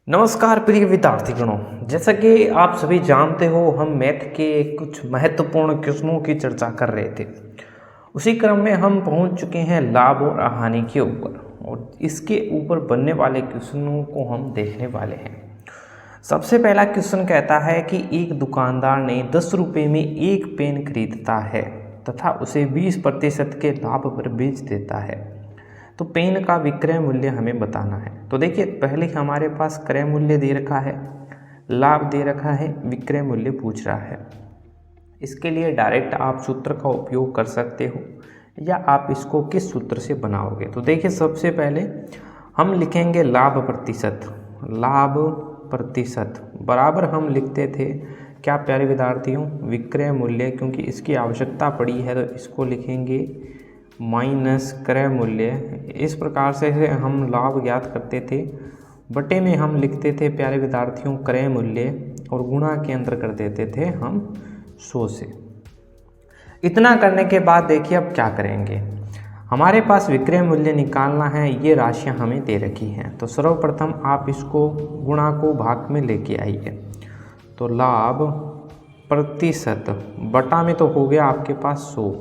नमस्कार प्रिय विद्यार्थीगणों, जैसा कि आप सभी जानते हो हम मैथ के कुछ महत्वपूर्ण क्वेश्चनों की चर्चा कर रहे थे। उसी क्रम में हम पहुंच चुके हैं लाभ और हानि के ऊपर और इसके ऊपर बनने वाले क्वेश्चनों को हम देखने वाले हैं। सबसे पहला क्वेश्चन कहता है कि एक दुकानदार ने 10 रुपये में एक पेन खरीदता है तथा उसे 20% के लाभ पर बेच देता है, तो पेन का विक्रय मूल्य हमें बताना है। तो देखिए, पहले हमारे पास क्रय मूल्य दे रखा है, लाभ दे रखा है, विक्रय मूल्य पूछ रहा है। इसके लिए डायरेक्ट आप सूत्र का उपयोग कर सकते हो या आप इसको किस सूत्र से बनाओगे। तो देखिए, सबसे पहले हम लिखेंगे लाभ प्रतिशत। लाभ प्रतिशत बराबर हम लिखते थे क्या प्यारे विद्यार्थियों, विक्रय मूल्य, क्योंकि इसकी आवश्यकता पड़ी है तो इसको लिखेंगे माइनस क्रय मूल्य। इस प्रकार से हम लाभ ज्ञात करते थे, बटे में हम लिखते थे प्यारे विद्यार्थियों क्रय मूल्य और गुणा के अंदर कर देते थे हम 100 से। इतना करने के बाद देखिए अब क्या करेंगे, हमारे पास विक्रय मूल्य निकालना है। ये राशियां हमें दे रखी हैं, तो सर्वप्रथम आप इसको गुणा को भाग में लेके आइए। तो लाभ प्रतिशत बटा में तो हो गया आपके पास 100।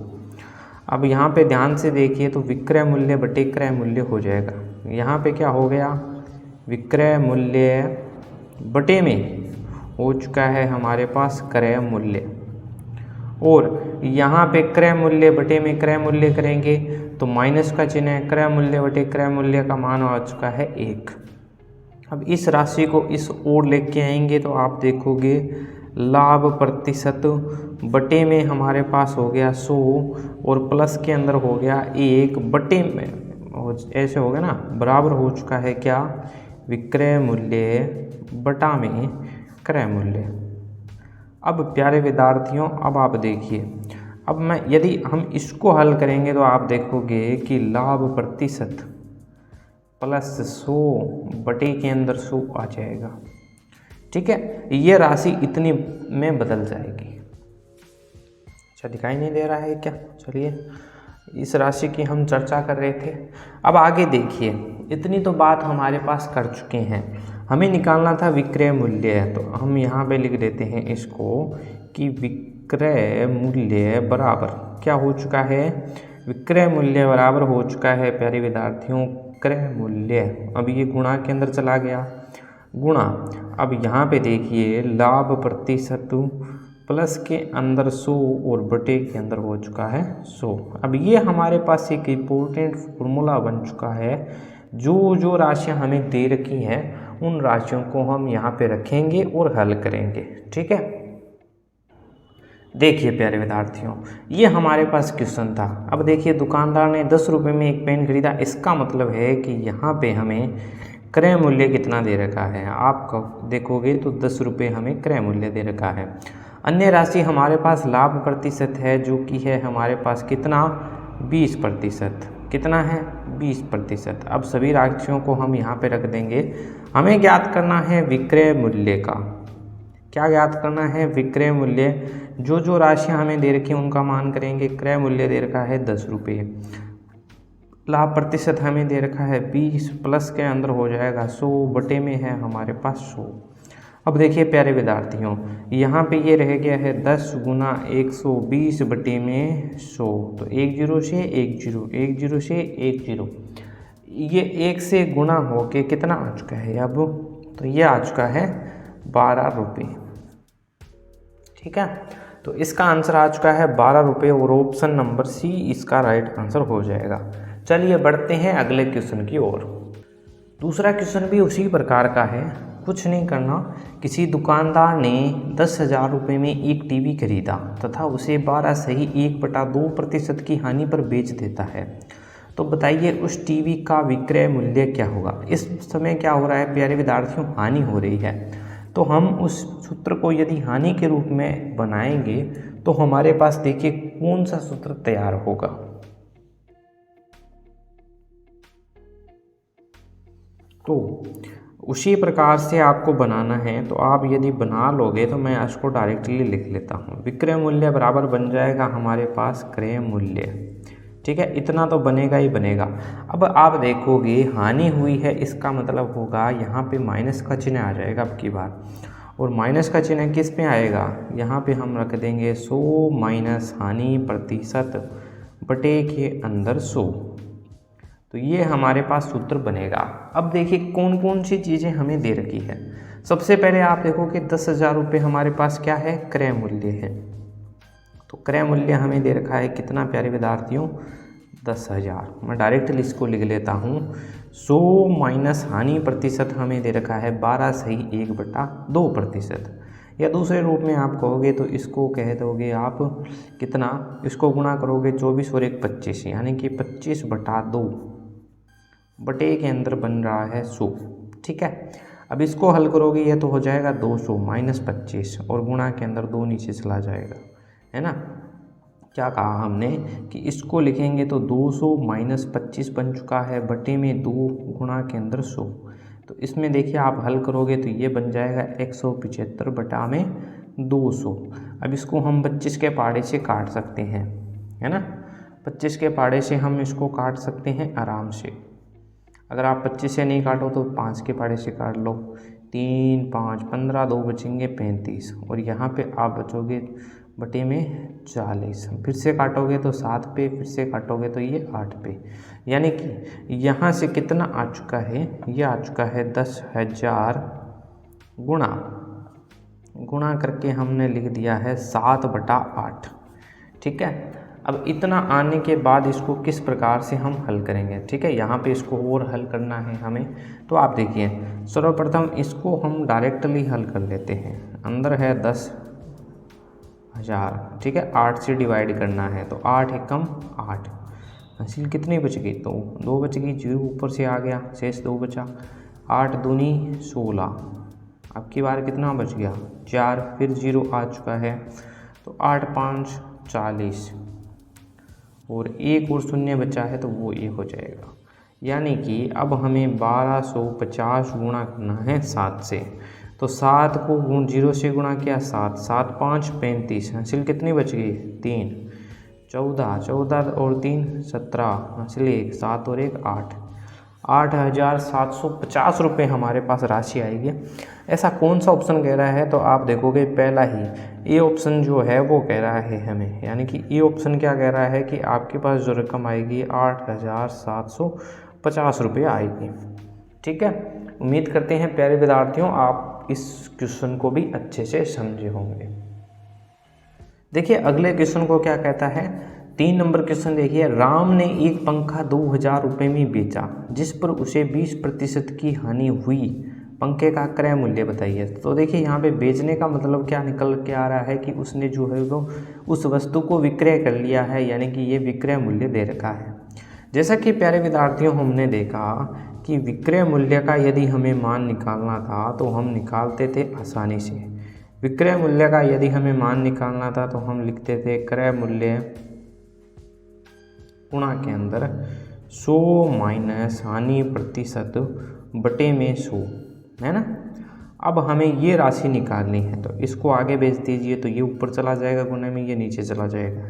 अब यहाँ पे ध्यान से देखिए तो विक्रय मूल्य बटे क्रय मूल्य हो जाएगा। यहाँ पे क्या हो गया, विक्रय मूल्य बटे में हो चुका है हमारे पास क्रय मूल्य, और यहाँ पे क्रय मूल्य बटे में क्रय मूल्य करेंगे तो माइनस का चिन्ह है, क्रय मूल्य बटे क्रय मूल्य का मान आ चुका है 1। अब इस राशि को इस ओर लेके आएंगे तो आप देखोगे लाभ प्रतिशत बटे में हमारे पास हो गया 100 और प्लस के अंदर हो गया 1 बटे में, ऐसे हो गया ना, बराबर हो चुका है क्या, विक्रय मूल्य बटा में क्रय मूल्य। अब प्यारे विद्यार्थियों, अब आप देखिए, अब मैं यदि हम इसको हल करेंगे तो आप देखोगे कि लाभ प्रतिशत प्लस 100 बटे के अंदर 100 आ जाएगा। ठीक है, ये राशि इतनी में बदल जाएगी। अच्छा, दिखाई नहीं दे रहा है क्या? चलिए, इस राशि की हम चर्चा कर रहे थे। अब आगे देखिए, इतनी तो बात हमारे पास कर चुके हैं, हमें निकालना था विक्रय मूल्य। तो हम यहाँ पे लिख देते हैं इसको कि विक्रय मूल्य बराबर क्या हो चुका है, विक्रय मूल्य बराबर हो चुका है प्यारे विद्यार्थियों क्रय मूल्य। अब ये गुणा के अंदर चला गया, गुणा। अब यहाँ पे देखिए लाभ प्रतिशत प्लस के अंदर 100 और बटे के अंदर हो चुका है 100। अब ये हमारे पास एक इम्पोर्टेंट फॉर्मूला बन चुका है। जो राशियाँ हमें दे रखी हैं उन राशियों को हम यहाँ पे रखेंगे और हल करेंगे। ठीक है, देखिए प्यारे विद्यार्थियों, ये हमारे पास क्वेश्चन था। अब देखिए, दुकानदार ने 10 रुपये में एक पेन खरीदा, इसका मतलब है कि यहाँ पे हमें क्रय मूल्य कितना दे रखा है। आप देखोगे तो 10 रुपये हमें क्रय मूल्य दे रखा है। अन्य राशि हमारे पास लाभ प्रतिशत है, जो कि है हमारे पास कितना, 20%। कितना है, 20%। अब सभी राशियों को हम यहाँ पे रख देंगे। हमें ज्ञात करना है विक्रय मूल्य का। क्या ज्ञात करना है, विक्रय मूल्य। जो राशियाँ हमें दे रखी हैं उनका मान करेंगे। क्रय मूल्य दे रखा है 10 रुपये, लाभ प्रतिशत हमें दे रखा है 20, प्लस के अंदर हो जाएगा 100, बटे में है हमारे पास 100। अब देखिए प्यारे विद्यार्थियों, यहाँ पे ये रह गया है 10 गुना 120 बटे में 100। तो 1 0 से 1 0, 1 0 से 1 0, ये 1 से गुणा होके कितना आ चुका है अब, तो ये आ चुका है 12 रुपये। ठीक है, तो इसका आंसर आ चुका है 12 रुपये और ऑप्शन नंबर सी इसका राइट आंसर हो जाएगा। चलिए बढ़ते हैं अगले क्वेश्चन की ओर। दूसरा क्वेश्चन भी उसी प्रकार का है। कुछ नहीं करना, किसी दुकानदार ने 10,000 रुपये में एक टीवी खरीदा तथा उसे 12 सही 1/2% की हानि पर बेच देता है, तो बताइए उस टीवी का विक्रय मूल्य क्या होगा। इस समय क्या हो रहा है प्यारे विद्यार्थियों, हानि हो रही है। तो हम उस सूत्र को यदि हानि के रूप में बनाएंगे तो हमारे पास देखिए कौन सा सूत्र तैयार होगा। तो उसी प्रकार से आपको बनाना है, तो आप यदि बना लोगे तो मैं इसको डायरेक्टली लिख लेता हूँ। विक्रय मूल्य बराबर बन जाएगा हमारे पास क्रय मूल्य। ठीक है, इतना तो बनेगा ही बनेगा। अब आप देखोगे हानि हुई है, इसका मतलब होगा यहाँ पे माइनस का चिन्ह आ जाएगा अब की बार, और माइनस का चिन्ह किस पे आएगा, यहाँ पे हम रख देंगे 100 माइनस हानि प्रतिशत बटे के अंदर 100। तो ये हमारे पास सूत्र बनेगा। अब देखिए कौन कौन सी चीज़ें हमें दे रखी है। सबसे पहले आप देखो कि 10,000 रुपये हमारे पास क्या है, क्रय मूल्य है। तो क्रय मूल्य हमें दे रखा है कितना प्यारे विद्यार्थियों, 10,000। मैं डायरेक्टली इसको लिख लेता हूँ, 100 माइनस हानि प्रतिशत हमें दे रखा है 12/1/2%, या दूसरे रूप में आप कहोगे तो इसको कह दोगे आप कितना, इसको गुणा करोगे 24 और 1 25, यानी कि 25/2 बटे के अंदर बन रहा है 100। ठीक है, अब इसको हल करोगे ये तो हो जाएगा 200 माइनस 25 और गुणा के अंदर 2 नीचे चला जाएगा, है ना। क्या कहा हमने कि इसको लिखेंगे तो 200 माइनस 25 बन चुका है, बटे में 2 गुणा के अंदर 100। तो इसमें देखिए आप हल करोगे तो ये बन जाएगा 175 बटा में 200। अब इसको हम 25 के पहाड़े से काट सकते हैं, है ना। 25 के पहाड़े से हम इसको काट सकते हैं आराम से। अगर आप 25 से नहीं काटो तो 5 के पहाड़े से काट लो, 3 5 15, 2 बचेंगे 35, और यहाँ पे आप बचोगे बटे में 40। फिर से काटोगे तो 7 पे, फिर से काटोगे तो ये 8 पे, यानी कि यहाँ से कितना आ चुका है, ये आ चुका है 10,000 गुणा करके हमने लिख दिया है 7/8। ठीक है, अब इतना आने के बाद इसको किस प्रकार से हम हल करेंगे। ठीक है, यहाँ पे इसको और हल करना है हमें। तो आप देखिए सर्वप्रथम इसको हम डायरेक्टली हल कर लेते हैं। अंदर है 10,000, ठीक है, 8 से डिवाइड करना है तो 8 एकम 8, हासिल कितनी बच गई, तो 2 बच गई, 0 ऊपर से आ गया, शेष 2 बचा, 8 दूनी 16। अब की बार कितना बच गया, 4, फिर 0 आ चुका है, तो 8 5 40, और 1 और शून्य बचा है तो वो 1 हो जाएगा। यानी कि अब हमें 1250 गुणा करना है 7 से। तो 7 को 0 से गुणा किया, 7 7 5 35, हासिल कितनी बच गई, 3, 14 14 और 3 17, हासिल 1, 7 और 1 8, 8,750 रुपये हमारे पास राशि आएगी। ऐसा कौन सा ऑप्शन कह रहा है, तो आप देखोगे पहला ही ए ऑप्शन जो है वो कह रहा है हमें, यानी कि ए ऑप्शन क्या कह रहा है कि आपके पास जो रकम आएगी 8,750 रुपये आएगी। ठीक है, उम्मीद करते हैं प्यारे विद्यार्थियों आप इस क्वेश्चन को भी अच्छे से समझे होंगे। देखिए अगले क्वेश्चन को क्या कहता है, 3 नंबर क्वेश्चन देखिए, राम ने एक पंखा 2,000 रुपये में बेचा जिस पर उसे 20% की हानि हुई, पंखे का क्रय मूल्य बताइए। तो देखिए यहाँ पे बेचने का मतलब क्या निकल के आ रहा है कि उसने जो है वो उस वस्तु को विक्रय कर लिया है, यानी कि ये विक्रय मूल्य दे रखा है। जैसा कि प्यारे विद्यार्थियों हमने देखा कि विक्रय मूल्य का यदि हमें मान निकालना था तो हम निकालते थे आसानी से। विक्रय मूल्य का यदि हमें मान निकालना था तो हम लिखते थे क्रय मूल्य गुणा के अंदर 100 माइनस हानि प्रतिशत बटे में 100, है ना। अब हमें ये राशि निकालनी है तो इसको आगे भेज दीजिए, तो ये ऊपर चला जाएगा गुणे में, ये नीचे चला जाएगा,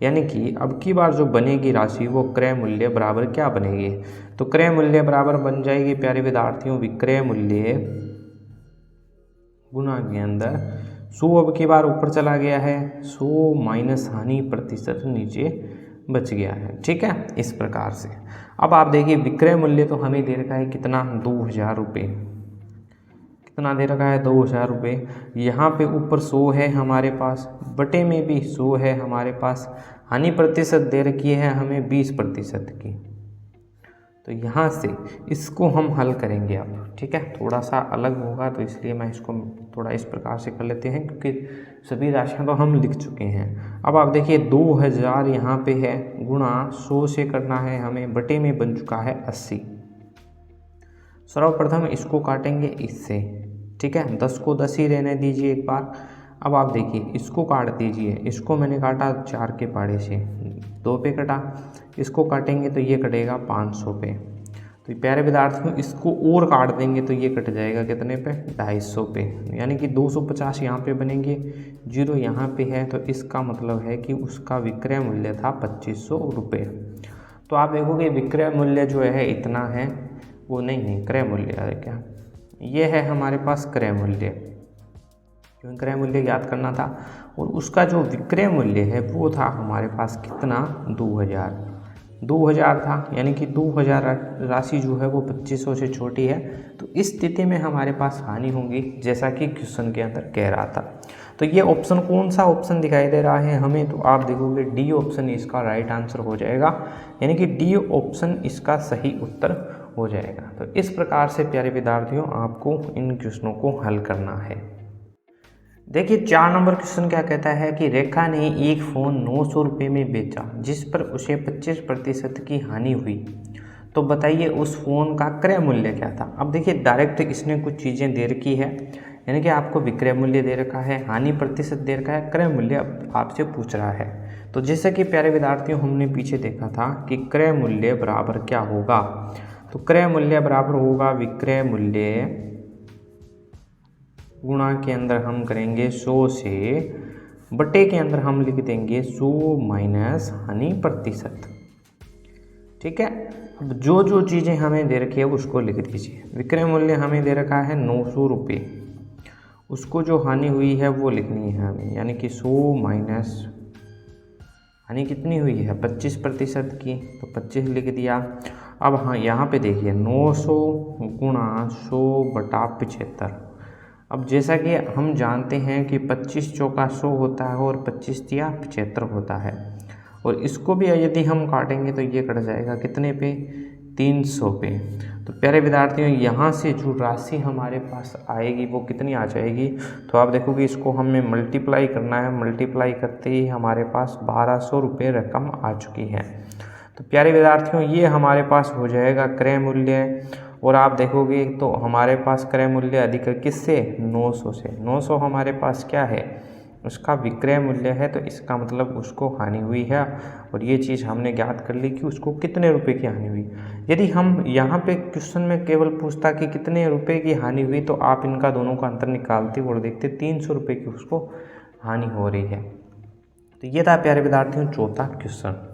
यानी कि अब की बार जो बनेगी राशि वो क्रय मूल्य बराबर क्या बनेगी, तो क्रय मूल्य बराबर बन जाएगी प्यारे विद्यार्थियों विक्रय मूल्य गुणा के अंदर 100, अब की बार ऊपर चला गया है, 100 माइनस हानि प्रतिशत नीचे बच गया है। ठीक है, इस प्रकार से। अब आप देखिए विक्रय मूल्य तो हमें दे रखा है कितना, 2,000 रुपये, कितना दे रखा है, 2,000 रुपये। यहाँ पे ऊपर 100 है हमारे पास, बटे में भी 100 है हमारे पास, हानि प्रतिशत दे रखी है हमें 20% की। तो यहाँ से इसको हम हल करेंगे अब। ठीक है, थोड़ा सा अलग होगा तो इसलिए मैं इसको थोड़ा इस प्रकार से कर लेते हैं, क्योंकि सभी राशियाँ तो हम लिख चुके हैं। अब आप देखिए 2,000 यहाँ पे है, गुणा 100 से करना है हमें, बटे में बन चुका है 80। सर्वप्रथम इसको काटेंगे इससे, ठीक है, 10 को 10 ही रहने दीजिए एक बार। अब आप देखिए इसको काट दीजिए, इसको मैंने काटा 4 के पहाड़े से, 2 पे कटा, इसको काटेंगे तो ये कटेगा 500 पे। तो प्यारे विद्यार्थियों इसको और काट देंगे तो ये कट जाएगा कितने पे, 250 पे, यानी कि 250 यहाँ पे बनेंगे, 0 यहाँ पे है, तो इसका मतलब है कि उसका विक्रय मूल्य था 2500 रुपये। तो आप देखोगे विक्रय मूल्य जो है इतना है, वो नहीं क्रय मूल्य है क्या, ये है हमारे पास क्रय मूल्य, क्योंकि क्रय मूल्य ज्ञात करना था, और उसका जो विक्रय मूल्य है वो था हमारे पास कितना, 2000 था, यानी कि 2000 राशि जो है वो 2500 से छोटी है, तो इस स्थिति में हमारे पास हानि होगी, जैसा कि क्वेश्चन के अंदर कह रहा था। तो ये ऑप्शन कौन सा ऑप्शन दिखाई दे रहा है हमें, तो आप देखोगे डी ऑप्शन इसका राइट आंसर हो जाएगा, यानी कि डी ऑप्शन इसका सही उत्तर हो जाएगा। तो इस प्रकार से प्यारे विद्यार्थियों आपको इन क्वेश्चनों को हल करना है। देखिए 4 नंबर क्वेश्चन क्या कहता है कि रेखा ने एक फ़ोन 900 रुपये में बेचा जिस पर उसे 25% की हानि हुई, तो बताइए उस फ़ोन का क्रय मूल्य क्या था। अब देखिए डायरेक्ट इसने कुछ चीज़ें दे रखी है, यानी कि आपको विक्रय मूल्य दे रखा है, हानि प्रतिशत दे रखा है, क्रय मूल्य आपसे पूछ रहा है। तो जैसे कि प्यारे विद्यार्थियों हमने पीछे देखा था कि क्रय मूल्य बराबर क्या होगा, तो क्रय मूल्य बराबर होगा विक्रय मूल्य गुणा के अंदर हम करेंगे 100 से, बटे के अंदर हम लिख देंगे 100 माइनस हानि प्रतिशत। ठीक है, अब जो जो चीज़ें हमें दे रखी है उसको लिख दीजिए। विक्रय मूल्य हमें दे रखा है 900 रुपये, उसको जो हानि हुई है वो लिखनी है हमें, यानी कि 100 माइनस हानि कितनी हुई है 25% की, तो 25 लिख दिया। अब हाँ यहाँ पे देखिए 900 गुणा 100 बटा 75। अब जैसा कि हम जानते हैं कि 25 चौका 100 होता है और 25 तिया 75 होता है, और इसको भी यदि हम काटेंगे तो ये कट जाएगा कितने पे, 300 पे। तो प्यारे विद्यार्थियों यहाँ से जो राशि हमारे पास आएगी वो कितनी आ जाएगी, तो आप देखोगे इसको हमें मल्टीप्लाई करना है, मल्टीप्लाई करते ही हमारे पास 1200 रुपये रकम आ चुकी है। तो प्यारे विद्यार्थियों ये हमारे पास हो जाएगा क्रय मूल्य, और आप देखोगे तो हमारे पास क्रय मूल्य अधिक है किससे, 900 से। 900 हमारे पास क्या है, उसका विक्रय मूल्य है, तो इसका मतलब उसको हानि हुई है, और ये चीज़ हमने ज्ञात कर ली कि उसको कितने रुपए की हानि हुई। यदि हम यहाँ पे क्वेश्चन में केवल पूछता कि कितने रुपए की हानि हुई, तो आप इनका दोनों का अंतर निकालते और देखते 300 रुपये की उसको हानि हो रही है। तो ये था प्यारे विद्यार्थियों चौथा क्वेश्चन।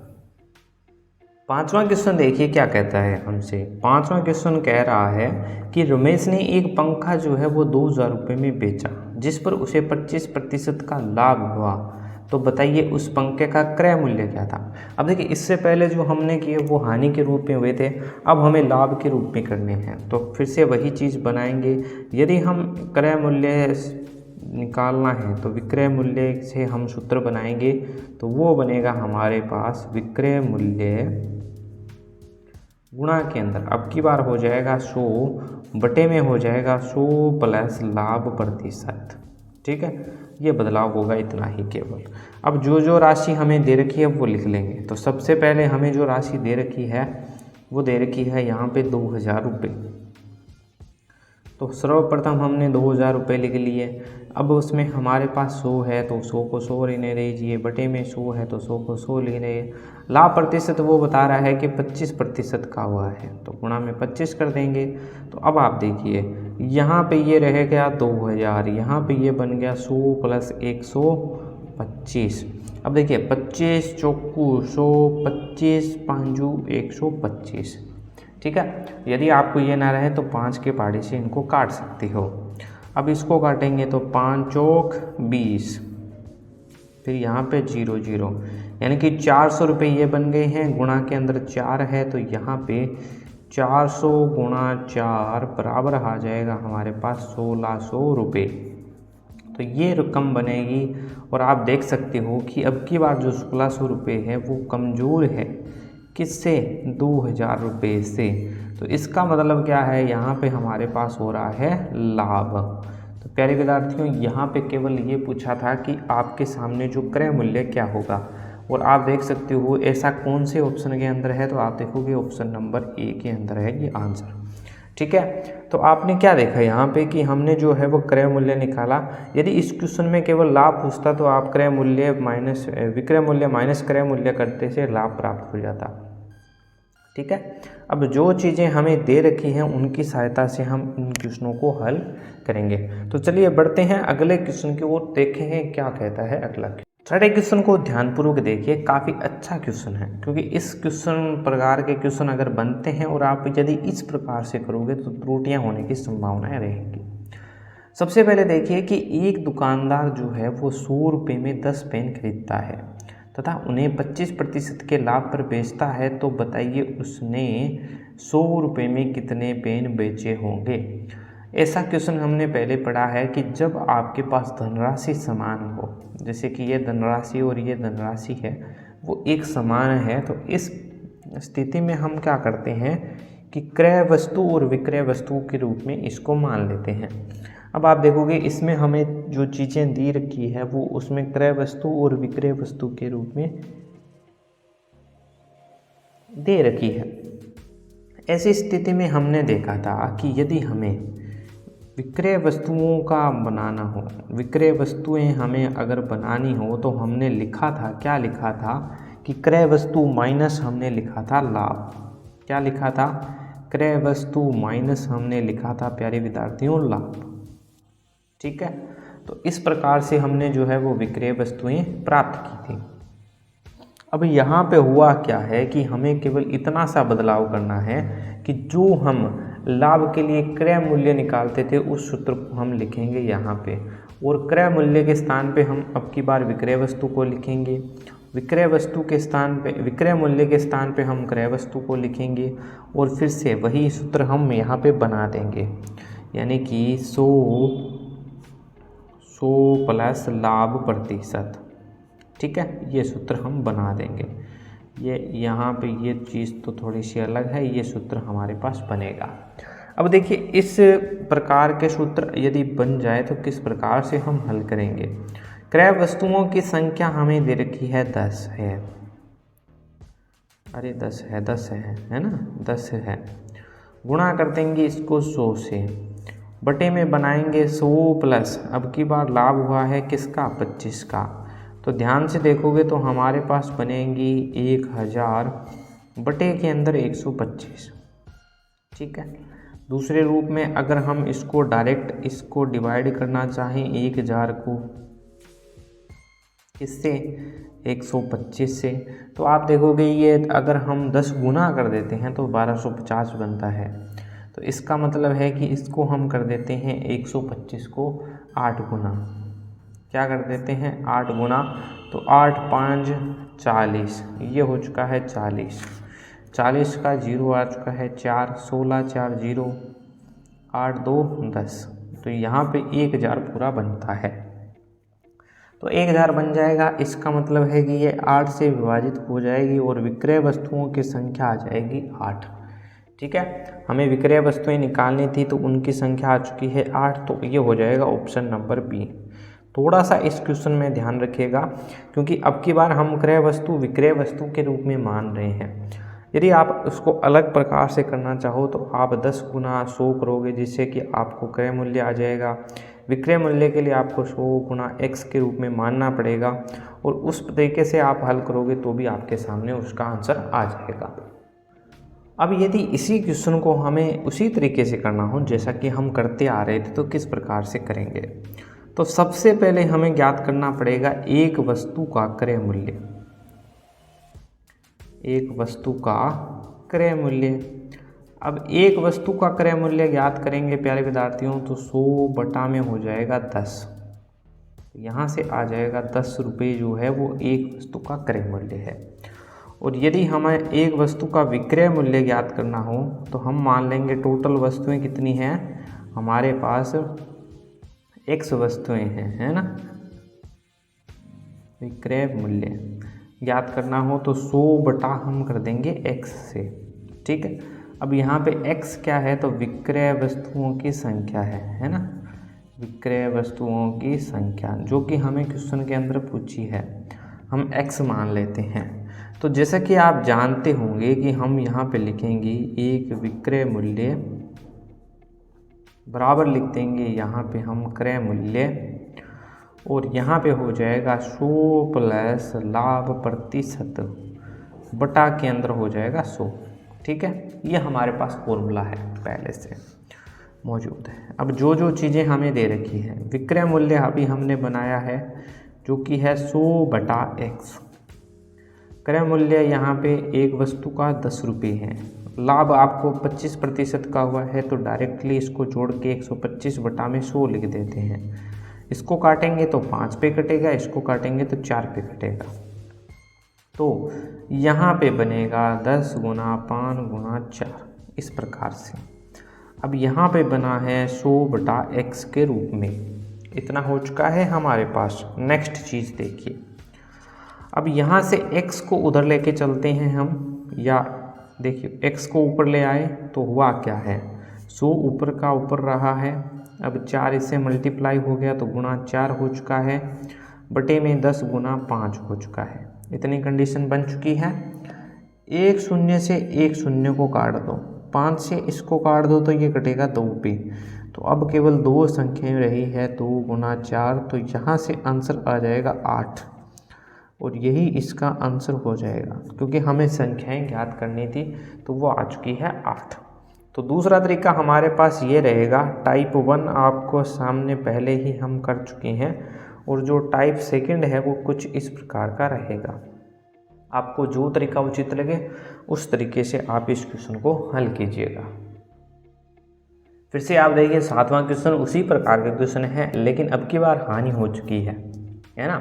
पांचवा क्वेश्चन देखिए क्या कहता है हमसे। पांचवा क्वेश्चन कह रहा है कि रमेश ने एक पंखा जो है वो 2000 रुपये में बेचा जिस पर उसे 25% का लाभ हुआ, तो बताइए उस पंखे का क्रय मूल्य क्या था। अब देखिए इससे पहले जो हमने किए वो हानि के रूप में हुए थे, अब हमें लाभ के रूप में करने हैं, तो फिर से वही चीज़ बनाएंगे। यदि हम क्रय मूल्य निकालना है तो विक्रय मूल्य से हम सूत्र बनाएंगे, तो वो बनेगा हमारे पास विक्रय मूल्य गुणा के अंदर अब की बार हो जाएगा 100 बटे में हो जाएगा 100 प्लस लाभ प्रतिशत। ठीक है, ये बदलाव होगा इतना ही केवल। अब जो जो राशि हमें दे रखी है वो लिख लेंगे। तो सबसे पहले हमें जो राशि दे रखी है वो दे रखी है यहाँ पे 2000 रुपये। तो सर्वप्रथम हमने 2000 रुपये लिख लिए। अब उसमें हमारे पास 100 है तो 100 को 100 लेने दीजिए, बटे में 100 है तो 100 को 100 लेने। लाभ प्रतिशत वो बता रहा है कि 25% का हुआ है, तो गुणा में 25 कर देंगे। तो अब आप देखिए यहाँ पे ये रह गया 2000, यहाँ पे ये बन गया 100 प्लस 125। अब देखिए 25 चौकू 100, 25 पाँचू 125। ठीक है, यदि आपको ये ना रहे तो 5 के पहाड़ी से इनको काट सकते हो। अब इसको काटेंगे तो 5 चौक 20, फिर यहाँ पे 0 0, यानी कि 400 रुपये ये बन गए हैं। गुणा के अंदर 4 है तो यहाँ पे 400 गुणा 4 बराबर आ जाएगा हमारे पास 1600 रुपये। तो ये रकम बनेगी, और आप देख सकते हो कि अब की बार जो 1600 रुपये है वो कमज़ोर है किससे, 2000 रुपये से। तो इसका मतलब क्या है, यहाँ पे हमारे पास हो रहा है लाभ। तो प्यारे विद्यार्थियों यहाँ पे केवल ये पूछा था कि आपके सामने जो क्रय मूल्य क्या होगा, और आप देख सकते हो ऐसा कौन से ऑप्शन के अंदर है, तो आप देखोगे ऑप्शन नंबर ए के अंदर है ये आंसर। ठीक है, तो आपने क्या देखा यहाँ पे कि हमने जो है वो क्रय मूल्य निकाला। यदि इस क्वेश्चन में केवल लाभ पूछता तो आप क्रय मूल्य माइनस विक्रय मूल्य माइनस क्रय मूल्य करते से लाभ प्राप्त हो जाता। ठीक है। अब जो चीज़ें हमें दे रखी हैं उनकी सहायता से हम इन क्वेश्चनों को हल करेंगे। तो चलिए बढ़ते हैं अगले क्वेश्चन की ओर, देखें हैं क्या कहता है अगला क्वेश्चन। छठे क्वेश्चन को ध्यानपूर्वक देखिए, काफ़ी अच्छा क्वेश्चन है, क्योंकि इस क्वेश्चन प्रकार के क्वेश्चन अगर बनते हैं और आप यदि इस प्रकार से करोगे तो त्रुटियां होने की संभावनाएं रहेंगी। सबसे पहले देखिए कि एक दुकानदार जो है वो 100 रुपये में 10 पेन खरीदता है तथा उन्हें 25% के लाभ पर बेचता है, तो बताइए उसने 100 रुपये में कितने पेन बेचे होंगे। ऐसा क्वेश्चन हमने पहले पढ़ा है कि जब आपके पास धनराशि समान हो, जैसे कि ये धनराशि और ये धनराशि है वो एक समान है, तो इस स्थिति में हम क्या करते हैं कि क्रय वस्तु और विक्रय वस्तु के रूप में इसको मान लेते हैं। अब आप देखोगे इसमें हमें जो चीज़ें दी रखी है वो उसमें क्रय वस्तु और विक्रय वस्तु के रूप में दे रखी है। ऐसी स्थिति में हमने देखा था कि यदि हमें विक्रय वस्तुओं का बनाना हो, विक्रय वस्तुएं हमें अगर बनानी हो, तो हमने लिखा था, क्या लिखा था कि क्रय वस्तु माइनस हमने लिखा था लाभ। क्या लिखा था? क्रय वस्तु माइनस हमने लिखा था प्यारे विद्यार्थियों लाभ। ठीक है, तो इस प्रकार से हमने जो है वो विक्रय वस्तुएं प्राप्त की थी। अब यहाँ पे हुआ क्या है कि हमें केवल इतना सा बदलाव करना है कि जो हम लाभ के लिए क्रय मूल्य निकालते थे उस सूत्र को हम लिखेंगे यहाँ पे, और क्रय मूल्य के स्थान पे हम अब की बार विक्रय वस्तु को लिखेंगे, विक्रय वस्तु के स्थान पे विक्रय मूल्य के स्थान पे हम क्रय वस्तु को लिखेंगे, और फिर से वही सूत्र हम यहाँ पे बना देंगे, यानी कि 100 प्लस लाभ प्रतिशत। ठीक है, ये सूत्र हम बना देंगे। ये यहाँ पे ये चीज़ तो थोड़ी सी अलग है, ये सूत्र हमारे पास बनेगा। अब देखिए इस प्रकार के सूत्र यदि बन जाए तो किस प्रकार से हम हल करेंगे। क्रय वस्तुओं की संख्या हमें दे रखी है 10 है, अरे 10 है ना, 10 है। गुणा कर देंगे इसको 100 से, बटे में बनाएंगे 100 प्लस, अब की बार लाभ हुआ है किसका? 25 का। तो ध्यान से देखोगे तो हमारे पास बनेगी 1000 बटे के अंदर 125। ठीक है, दूसरे रूप में अगर हम इसको डायरेक्ट इसको डिवाइड करना चाहें 1000 को इससे 125 से, तो आप देखोगे ये अगर हम 10 गुना कर देते हैं तो 1250 बनता है। तो इसका मतलब है कि इसको हम कर देते हैं 125 को 8 गुना, क्या कर देते हैं 8 गुना, तो 8 5 40, ये हो चुका है 40, 40 का 0 आ चुका है 4, 16 4 0, 8 2 10, तो यहाँ पे 1000 पूरा बनता है। तो 1000 बन जाएगा, इसका मतलब है कि ये 8 से विभाजित हो जाएगी और विक्रय वस्तुओं की संख्या आ जाएगी 8। ठीक है, हमें विक्रय वस्तुएं निकालनी थी तो उनकी संख्या आ चुकी है 8, तो ये हो जाएगा ऑप्शन नंबर बी। थोड़ा सा इस क्वेश्चन में ध्यान रखिएगा, क्योंकि अब की बार हम क्रय वस्तु विक्रय वस्तु के रूप में मान रहे हैं। यदि आप उसको अलग प्रकार से करना चाहो तो आप 10 गुना 100 करोगे, जिससे कि आपको क्रय मूल्य आ जाएगा। विक्रय मूल्य के लिए आपको 100 गुना x के रूप में मानना पड़ेगा, और उस तरीके से आप हल करोगे तो भी आपके सामने उसका आंसर आ जाएगा। अब यदि इसी क्वेश्चन को हमें उसी तरीके से करना हो जैसा कि हम करते आ रहे थे, तो किस प्रकार से करेंगे। तो सबसे पहले हमें ज्ञात करना पड़ेगा एक वस्तु का क्रय मूल्य, एक वस्तु का क्रय मूल्य। अब एक वस्तु का क्रय मूल्य ज्ञात करेंगे प्यारे विद्यार्थियों, तो 100 बटा में हो जाएगा 10, यहाँ से आ जाएगा 10 रुपये जो है वो एक वस्तु का क्रय मूल्य है। और यदि हमें एक वस्तु का विक्रय मूल्य ज्ञात करना हो तो हम मान लेंगे टोटल वस्तुएं कितनी हैं, हमारे पास x वस्तुएं हैं, है ना। विक्रय मूल्य ज्ञात करना हो तो 100 बटा हम कर देंगे x से। ठीक है, अब यहाँ पे x क्या है, तो विक्रय वस्तुओं की संख्या है ना, विक्रय वस्तुओं की संख्या जो कि हमें क्वेश्चन के अंदर पूछी है, हम x मान लेते हैं। तो जैसा कि आप जानते होंगे कि हम यहाँ पे लिखेंगे एक विक्रय मूल्य बराबर लिख देंगे यहाँ पे हम क्रय मूल्य, और यहाँ पे हो जाएगा 100 प्लस लाभ प्रतिशत बटा के अंदर हो जाएगा 100। ठीक है, ये हमारे पास फॉर्मूला है पहले से मौजूद है। अब जो जो चीज़ें हमें दे रखी हैं, विक्रय मूल्य अभी हमने बनाया है जो कि है 100/x। क्रय मूल्य यहाँ पे एक वस्तु का 10 रुपये है। लाभ आपको 25% का हुआ है तो डायरेक्टली इसको जोड़ के 125/100 लिख देते हैं। इसको काटेंगे तो 5 पे कटेगा, इसको काटेंगे तो 4 पे कटेगा। तो यहाँ पे बनेगा 10 गुना 5 गुना 4 इस प्रकार से। अब यहाँ पे बना है 100/x के रूप में, इतना हो चुका है हमारे पास। नेक्स्ट चीज़ देखिए, अब यहाँ से x को उधर लेके चलते हैं हम, या देखिए x को ऊपर ले आए तो हुआ क्या है, 100 ऊपर का ऊपर रहा है। अब 4 इससे मल्टीप्लाई हो गया तो गुणा 4 हो चुका है, बटे में 10 गुना 5 हो चुका है। इतनी कंडीशन बन चुकी है। एक शून्य से एक शून्य को काट दो, 5 से इसको काट दो तो ये कटेगा 2 पे। तो अब केवल 2 संख्याएं रही है, 2 गुना 4, तो यहाँ से आंसर आ जाएगा 8 और यही इसका आंसर हो जाएगा। क्योंकि हमें संख्याएं ज्ञात करनी थी तो वो आ चुकी है 8। तो दूसरा तरीका हमारे पास ये रहेगा, टाइप 1 आपको सामने पहले ही हम कर चुके हैं, और जो टाइप सेकंड है वो कुछ इस प्रकार का रहेगा। आपको जो तरीका उचित लगे उस तरीके से आप इस क्वेश्चन को हल कीजिएगा। फिर से आप देखिए 7वां क्वेश्चन उसी प्रकार का क्वेश्चन है, लेकिन अब की बार हानि हो चुकी है ना।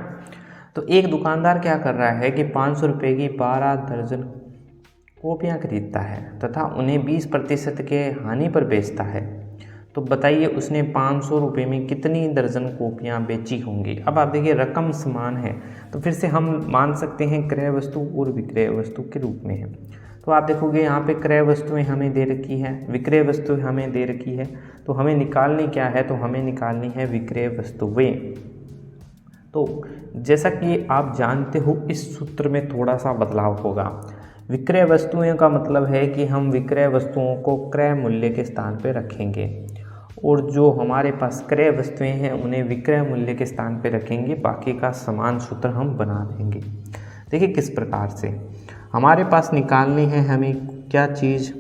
तो एक दुकानदार क्या कर रहा है कि 500 रुपये की 12 दर्जन कॉपियाँ खरीदता है तथा उन्हें 20% के हानि पर बेचता है। तो बताइए उसने 500 रुपये में कितनी दर्जन कॉपियाँ बेची होंगी। अब आप देखिए रकम समान है तो फिर से हम मान सकते हैं क्रय वस्तु और विक्रय वस्तु के रूप में है। तो आप देखोगे यहाँ पे क्रय वस्तुएं हमें दे रखी है, विक्रय वस्तुएं हमें दे रखी है, तो हमें निकालनी क्या है, तो हमें निकालनी है विक्रय वस्तुएं। तो जैसा कि आप जानते हो इस सूत्र में थोड़ा सा बदलाव होगा। विक्रय वस्तुएं का मतलब है कि हम विक्रय वस्तुओं को क्रय मूल्य के स्थान पर रखेंगे, और जो हमारे पास क्रय वस्तुएं हैं उन्हें विक्रय मूल्य के स्थान पर रखेंगे। बाकी का समान सूत्र हम बना देंगे। देखिए किस प्रकार से हमारे पास निकालनी है हमें क्या चीज़,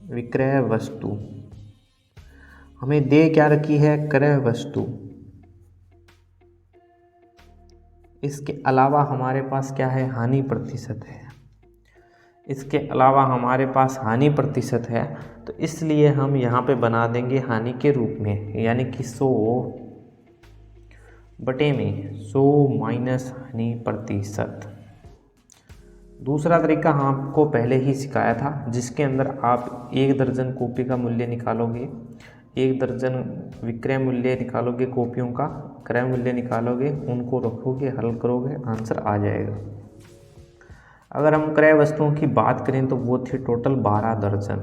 विक्रय वस्तु। हमें दे क्या रखी है, क्रय वस्तु। इसके अलावा हमारे पास क्या है, हानि प्रतिशत है। इसके अलावा हमारे पास हानि प्रतिशत है, तो इसलिए हम यहाँ पे बना देंगे हानि के रूप में, यानी कि 100 बटे में 100 माइनस हानि प्रतिशत। दूसरा तरीका आपको पहले ही सिखाया था, जिसके अंदर आप 1 दर्जन कॉपी का मूल्य निकालोगे, 1 दर्जन विक्रय मूल्य निकालोगे, कॉपियों का क्रय मूल्य निकालोगे, उनको रखोगे, हल करोगे, आंसर आ जाएगा। अगर हम क्रय वस्तुओं की बात करें तो वो थी टोटल 12 दर्जन,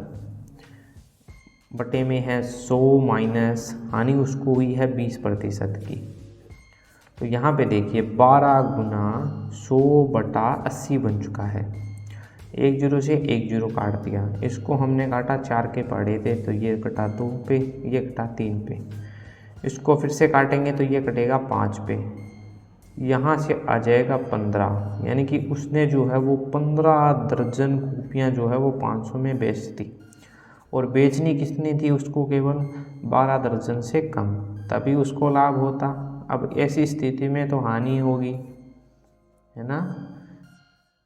बटे में है 100 माइनस हानि उसको हुई है 20% की। तो यहाँ पे देखिए 12 गुना 100/80 बन चुका है। 1 जीरो से 1 जीरो काट दिया, इसको हमने काटा 4 के पढ़े थे तो ये कटा 2 पे, ये कटा 3 पे। इसको फिर से काटेंगे तो ये कटेगा 5 पे, यहाँ से आ जाएगा 15, यानी कि उसने जो है वो 15 दर्जन कॉपियाँ जो है वो 500 में बेच दी, और बेचनी कितनी थी उसको, केवल 12 दर्जन से कम, तभी उसको लाभ होता। अब ऐसी स्थिति में तो हानि होगी, है ना,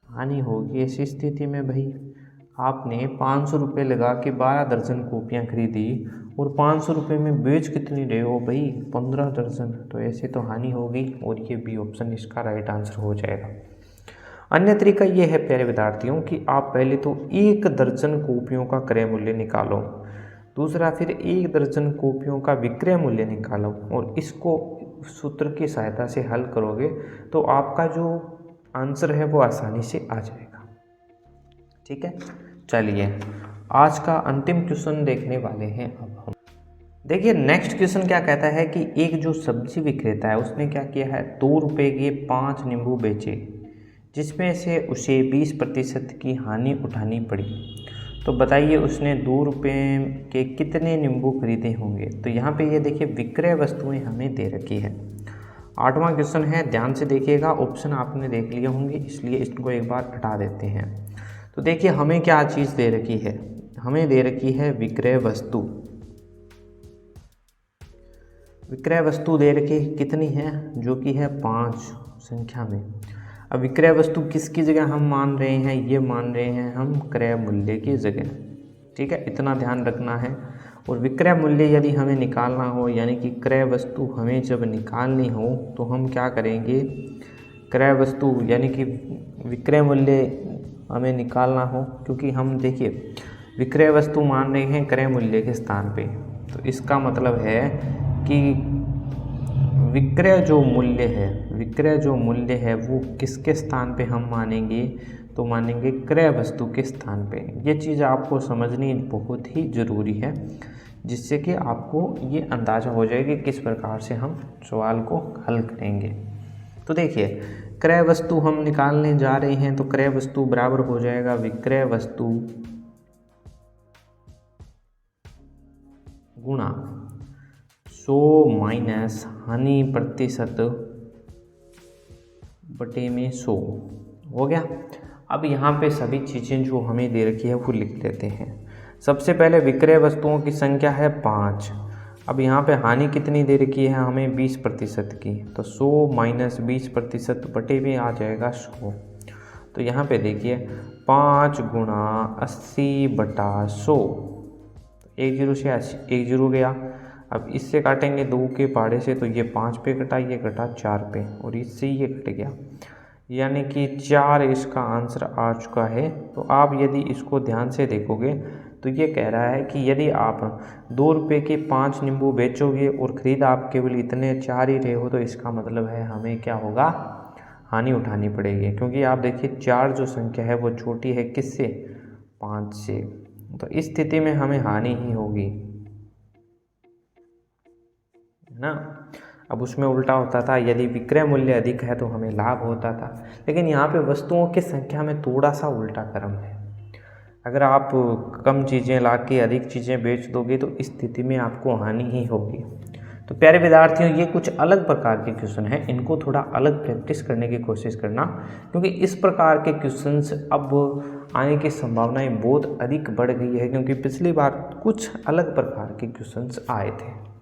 हानि होगी। ऐसी स्थिति में भाई आपने 500 रुपये लगा के 12 दर्जन कॉपियाँ खरीदी और 500 रुपये में बेच कितनी रहे हो भाई, 15 दर्जन, तो ऐसे तो हानि होगी, और ये बी ऑप्शन इसका राइट आंसर हो जाएगा। अन्य तरीका ये है प्यारे विद्यार्थियों कि आप पहले तो 1 दर्जन कॉपियों का क्रय मूल्य निकालो, दूसरा फिर 1 दर्जन कॉपियों का विक्रय मूल्य निकालो, और इसको सूत्र की सहायता से हल करोगे तो आपका जो आंसर है वो आसानी से आ जाएगा। ठीक है, चलिए आज का अंतिम क्वेश्चन देखने वाले हैं अब हम। देखिए नेक्स्ट क्वेश्चन क्या कहता है कि एक जो सब्जी विक्रेता है उसने क्या किया है, 2 रुपये के 5 नींबू बेचे, जिसमें से उसे 20% की हानि उठानी पड़ी। तो बताइए उसने 2 रुपये के कितने नींबू खरीदे होंगे। तो यहाँ पे ये देखिए विक्रय वस्तुएं हमें दे रखी है। 8वां क्वेश्चन है, ध्यान से देखिएगा, ऑप्शन आपने देख लिए होंगे इसलिए इसको एक बार हटा देते हैं। तो देखिए हमें क्या चीज़ दे रखी है, हमें दे रखी है विक्रय वस्तु। विक्रय वस्तु दे रखी कितनी है, जो कि है 5 संख्या में। अब विक्रय वस्तु किसकी जगह हम मान रहे हैं, ये मान रहे हैं हम क्रय मूल्य की जगह। ठीक है, इतना ध्यान रखना है। और विक्रय मूल्य यदि हमें निकालना हो, यानी कि क्रय वस्तु हमें जब निकालनी हो तो हम क्या करेंगे, क्रय वस्तु यानी कि विक्रय मूल्य हमें निकालना हो, क्योंकि हम देखिए विक्रय वस्तु मान रहे हैं क्रय मूल्य के स्थान पे, तो इसका मतलब है कि विक्रय जो मूल्य है वो किसके स्थान पे हम मानेंगे, तो मानेंगे क्रय वस्तु के स्थान पे। ये चीज़ आपको समझनी बहुत ही ज़रूरी है, जिससे कि आपको ये अंदाज़ा हो जाए कि किस प्रकार से हम सवाल को हल करेंगे। तो देखिए क्रय वस्तु हम निकालने जा रहे हैं, तो क्रय वस्तु बराबर हो जाएगा विक्रय वस्तु गुणा 100 माइनस हानि प्रतिशत बटे में 100 हो गया। अब यहाँ पे सभी चीज़ें जो हमें दे रखी है वो लिख लेते हैं। सबसे पहले विक्रय वस्तुओं की संख्या है 5। अब यहाँ पे हानि कितनी दे रखी है हमें 20% की, तो 100 माइनस 20% बटे में आ जाएगा 100। तो यहाँ पे देखिए 5 गुणा 80 बटा 100, 1 0 से 1 0 गया। अब इससे काटेंगे 2 के पहाड़े से, तो ये 5 पे कटा, ये कटा 4 पे, और इससे ये कट गया, यानी कि 4 इसका आंसर आ चुका है। तो आप यदि इसको ध्यान से देखोगे तो ये कह रहा है कि यदि आप 2 रुपये के 5 नींबू बेचोगे और ख़रीद आप केवल इतने 4 ही रहे हो, तो इसका मतलब है हमें क्या होगा, हानि उठानी पड़ेगी। क्योंकि आप देखिए 4 जो संख्या है वो छोटी है किससे, 5 से, तो इस स्थिति में हमें हानि ही होगी, है ना। अब उसमें उल्टा होता था, यदि विक्रय मूल्य अधिक है तो हमें लाभ होता था, लेकिन यहाँ पे वस्तुओं की संख्या में थोड़ा सा उल्टा क्रम है। अगर आप कम चीज़ें ला के अधिक चीज़ें बेच दोगे तो इस स्थिति में आपको हानि ही होगी। तो प्यारे विद्यार्थियों, ये कुछ अलग प्रकार के क्वेश्चन हैं, इनको थोड़ा अलग प्रैक्टिस करने की कोशिश करना, क्योंकि इस प्रकार के क्वेश्चंस अब आने की संभावनाएं बहुत अधिक बढ़ गई है, क्योंकि पिछली बार कुछ अलग प्रकार के क्वेश्चंस आए थे।